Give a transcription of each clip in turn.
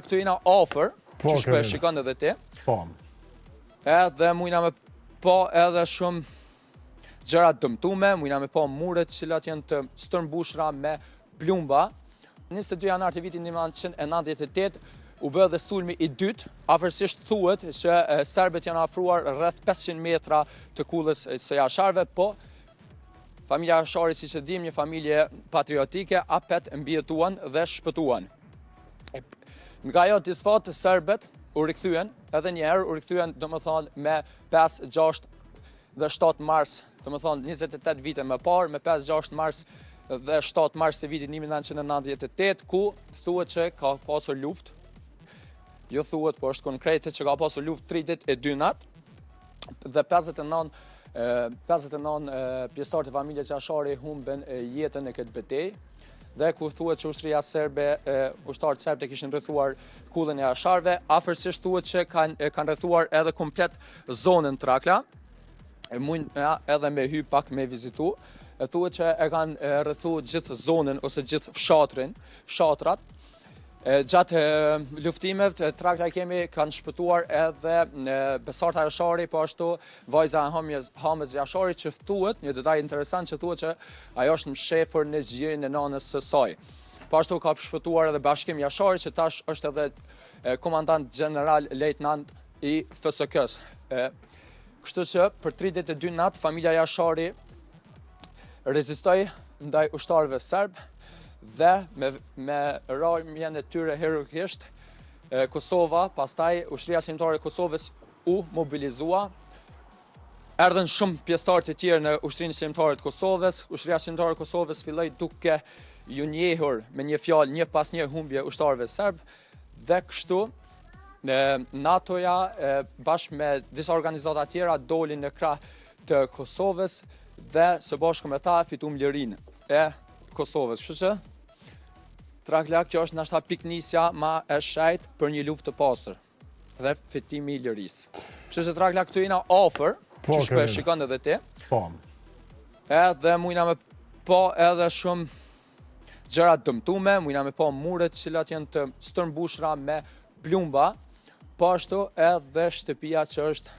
këtu jena ofër, që shpe shikon edhe ti. Po. Edhe mujna me po edhe shumë gjëra dëmtume, mujna me po muret cilat janë të stërmbushra me plumba. 22 janar të vitit 1998 u bë dhe sulmi i dytë, afërsisht thuhet që serbët janë afruar rreth 500 metra të kullës së jasharëve, po familja Jashari, siç e dim, një familje patriotike, apet mbijetuan dhe shpëtuan. Nga ajo disfat, serbët u rikthyen, edhe një herë u rikthyen, domethënë me 5, 6 dhe 7 mars, domethënë 28 vite më parë, me 5, 6 mars dhe 7 mars të vitit 1998, ku thuhet që ka pasur luftë. Jo thuhet, po është konkrete që ka pasur luftë 3 ditë e 2 natë dhe 59 pjesëtarë të familjes Jashari humben jetën e këtë betejë. Dhe ku thuhet që ushtria serbe, ushtarët serbë kishin rrethuar kullën e jasharëve, afërsisht thuhet që kanë rrethuar edhe komplet zonën Trakla, mund edhe me hy pak me vizitu. Thuhet që e kanë rrethuar gjithë zonën ose gjithë fshatrat. Gjatë luftimeve, Trakla kanë shpëtuar edhe Besarta Jashari, po ashtu vajza Hamez Jashari, që thuhet, një detaj interesant që thuhet që ajo është mshefur në zgjerin e nanës së saj. Po ashtu ka shpëtuar edhe Bashkim Jashari, që tash është edhe komandant general lejtnant i FSK-s. Kështu që për 32 natë familja Jashari rezistoi ndaj ushtarëve serb dhe me rrymjen e tyre heroikisht Kosova, pastaj ushtria shqiptare e Kosovës u mobilizua. Erdhën shumë pjesëtarë të tjerë në ushtrinë shqiptare të Kosovës. Ushtria shqiptare e Kosovës filloi duke ju njehur me një fjalë një pas një humbje ushtarëve serb dhe kështu NATO-ja bashkë me disa organizata tjera doli në krah të Kosovës dhe së bashku me ta fitu lirinë e Kosovës. Kështu që Trakla, kjo është nashta piknisja ma e shajt për një luftë të pastër dhe fitimi i lirisë. Kështu që Trakla, këtu jena ofër, që shpe shikon edhe ti. Po. Edhe mujna me po edhe shumë gjëra dëmtume, mujna me po muret cilat janë të stërmbushra me plumba, po ashtu edhe shtëpia që është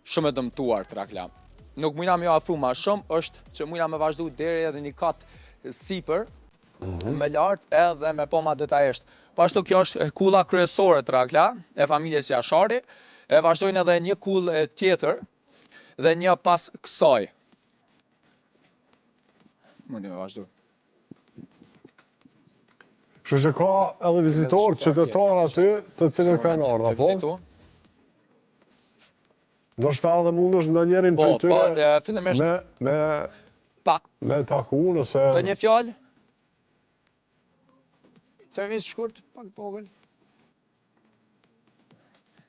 shumë e dëmtuar Trakla. Nuk mujna me jo afru ma shumë, është që mujna me vazhdu deri edhe një katë sipër, me lartë edhe me po ma detajisht. Po ashtu kjo është kulla kryesore Trakla, e familjes Jashari, e vazhdojnë edhe një kullë tjetër dhe një pas kësaj. Mundi me vazhdu. Kështu që ka edhe vizitorë qytetarë aty të cilën kanë ardha, po? Do shta edhe mundesh në njerin për tyre me taku nëse... Të një fjallë? Tërmis shkurt, pak vogël.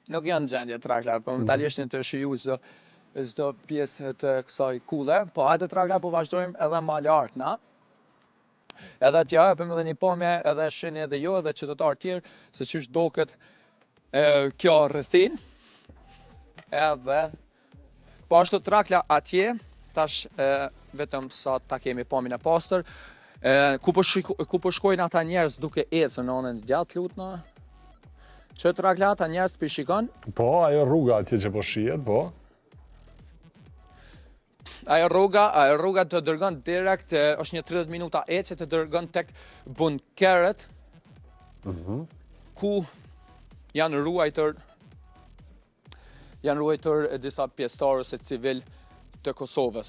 Nuk janë gjendje Trakla, po më talishtin të shiju çdo pjesë të kësaj kulle, po hajde Trakla po vazhdojmë edhe ma lartë, na? Edhe t'ja japim edhe një pomje, edhe shihni edhe jo, edhe qytetarë tjerë, se çish doket kjo rrethin. Edhe po ashtu Trakla atje, tash vetëm sa ta kemi pamjen e pastër, ku po shkojnë ata njerëz duke ecën në anën gjatë lutna? Që Trakla ata njerëz po shikon? Po, ajo rruga atje që po shihet, po. Ajo rruga të dërgon direkt, është një 30 minuta ecje të dërgon tek bunkeret, ku janë ruajtur disa pjesëtarë ose civil të Kosovës.